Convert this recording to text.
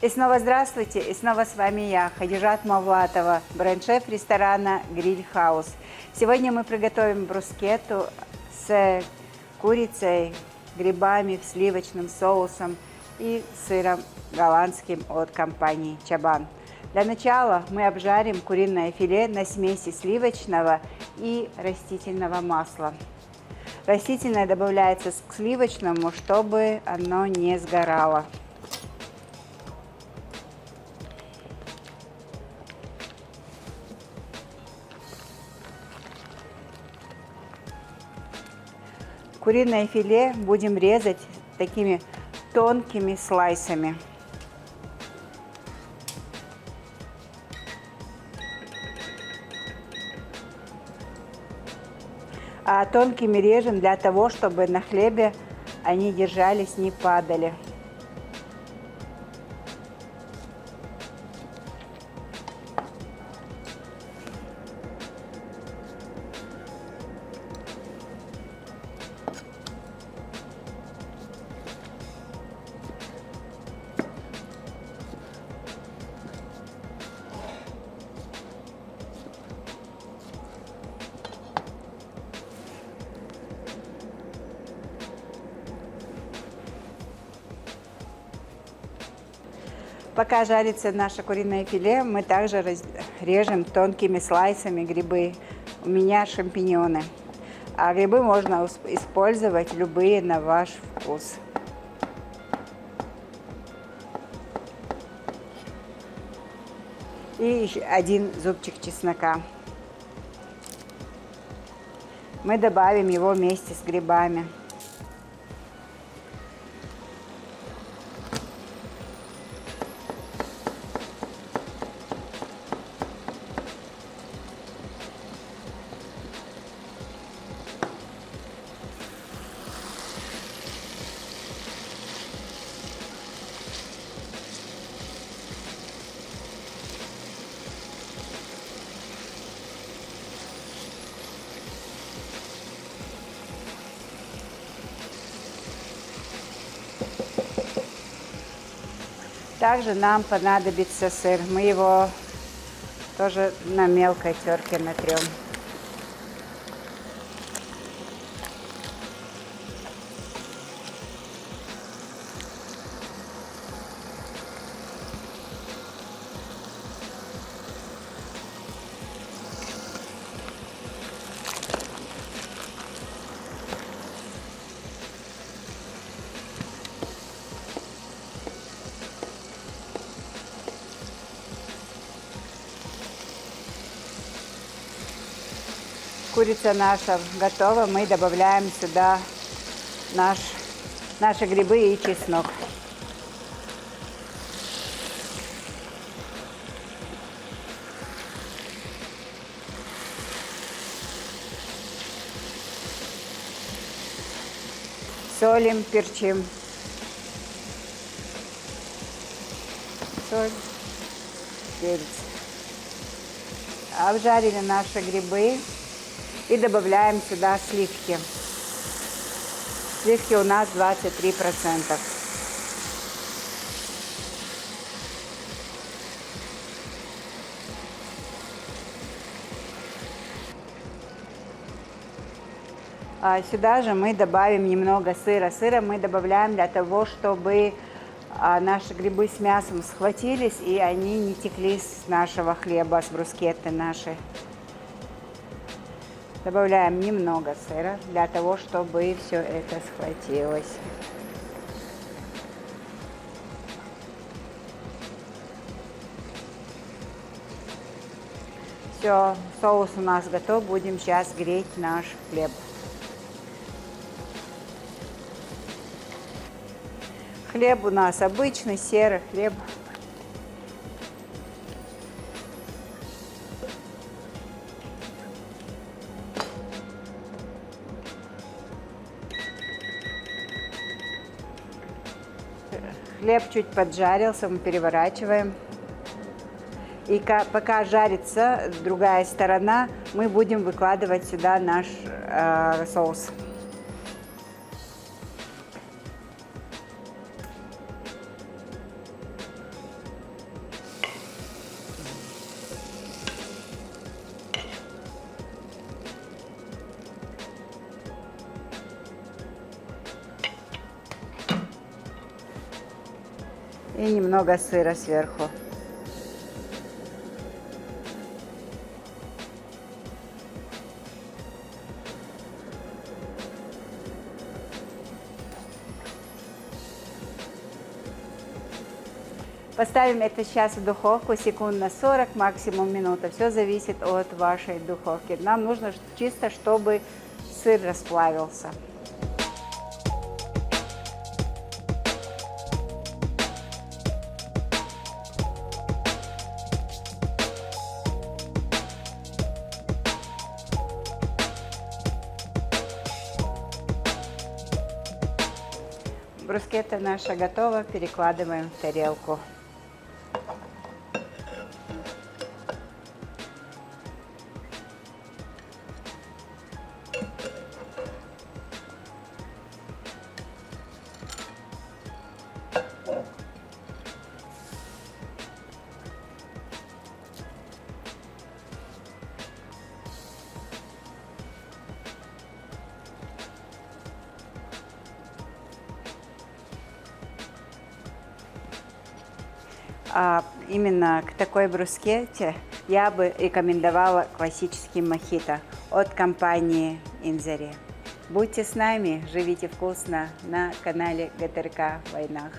И снова здравствуйте, и снова с вами я, Хадижат Мавлатова, бренд-шеф ресторана Гриль Хаус. Сегодня мы приготовим брускетту с курицей, грибами, сливочным соусом и сыром голландским от компании Чабан. Для начала мы обжарим куриное филе на смеси сливочного и растительного масла. Растительное добавляется к сливочному, чтобы оно не сгорало. Куриное филе будем резать такими тонкими слайсами. А тонкими режем для того, чтобы на хлебе они держались, не падали. Пока жарится наше куриное филе, мы также режем тонкими слайсами грибы. У меня шампиньоны. А грибы можно использовать любые на ваш вкус. И еще один зубчик чеснока. Мы добавим его вместе с грибами. Также нам понадобится сыр. Мы его тоже на мелкой терке натрем. Курица наша готова, мы добавляем сюда наши грибы и чеснок. Солим, перчим. Соль, перец. Обжарили наши грибы. И добавляем сюда сливки. Сливки у нас 23%. А сюда же мы добавим немного сыра. Сыра мы добавляем для того, чтобы наши грибы с мясом схватились и они не текли с нашего хлеба, с брускетты нашей. Добавляем немного сыра для того, чтобы все это схватилось. Все, соус у нас готов. Будем сейчас греть наш хлеб. Хлеб у нас обычный серый хлеб. Хлеб чуть поджарился, мы переворачиваем. И пока жарится другая сторона, мы будем выкладывать сюда наш соус. И немного сыра сверху. Поставим это сейчас в духовку секунд на 40, максимум минута. Все зависит от вашей духовки. Нам нужно чисто, чтобы сыр расплавился. Брускетта наша готова, перекладываем в тарелку. Именно к такой брускетте я бы рекомендовала классический мохито от компании Инзари. Будьте с нами, живите вкусно на канале ГТРК Вайнах.